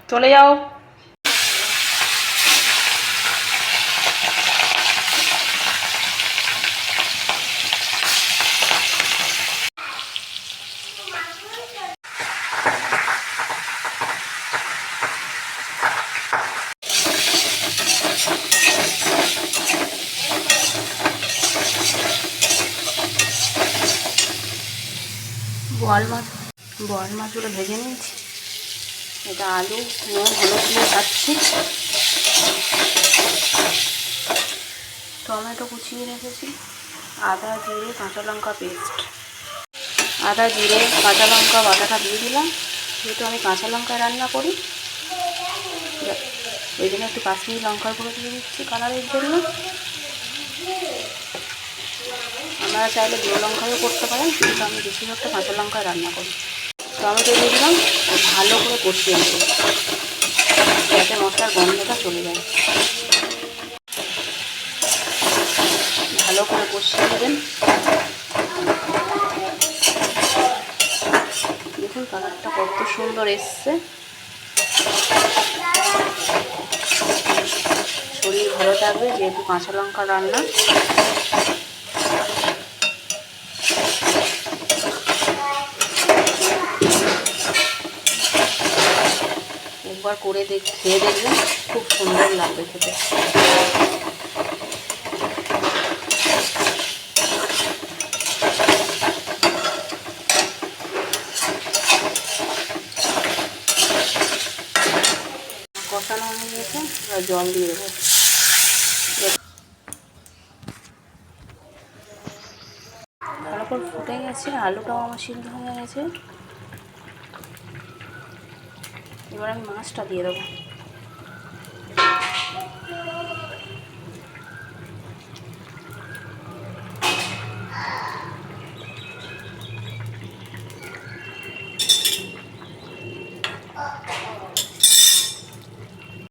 চলে যাও। বোয়াল মাছগুলো ভেজে নিয়েছি। এটা আলু নুন হলুদ দিয়ে খাচ্ছি। টমেটো কুচিয়ে রেখেছি, আদা জিরে কাঁচা লঙ্কা পেস্ট, আদা জিরে কাঁচা লঙ্কা বাটাটা দিয়ে দিলাম। যেহেতু আমি কাঁচা লঙ্কায় রান্না করি, ওই জন্য একটু কাশ্মীরি লঙ্কার গুঁড়ো দিয়ে দিচ্ছি কালারের জন্য। আপনারা চাইলে গুঁড়ো লঙ্কাও করতে পারেন, কিন্তু আমি বেশিরভাগটা কাঁচা লঙ্কায় রান্না করি। টমেটো দিয়ে দিলাম, ভালো করে কষিয়ে নেব যাতে মশলার গন্ধটা চলে যায়। ভালো করে কষিয়ে নেবেন। দেখুন কালারটা কত সুন্দর এসছে। শরীর ভালো থাকবে, যেহেতু কাঁচা লঙ্কা রান্না। একবার করে খেয়ে দেখবেন, খুব সুন্দর লাগবে খেতে। কষানো হয়ে গেছে, এবার জল দিয়ে দেবো। ভালো করে ফুটে গেছে, আলুটাও আমার সিদ্ধ হয়ে গেছে। এবার আমি মাছটা দিয়ে দেবো।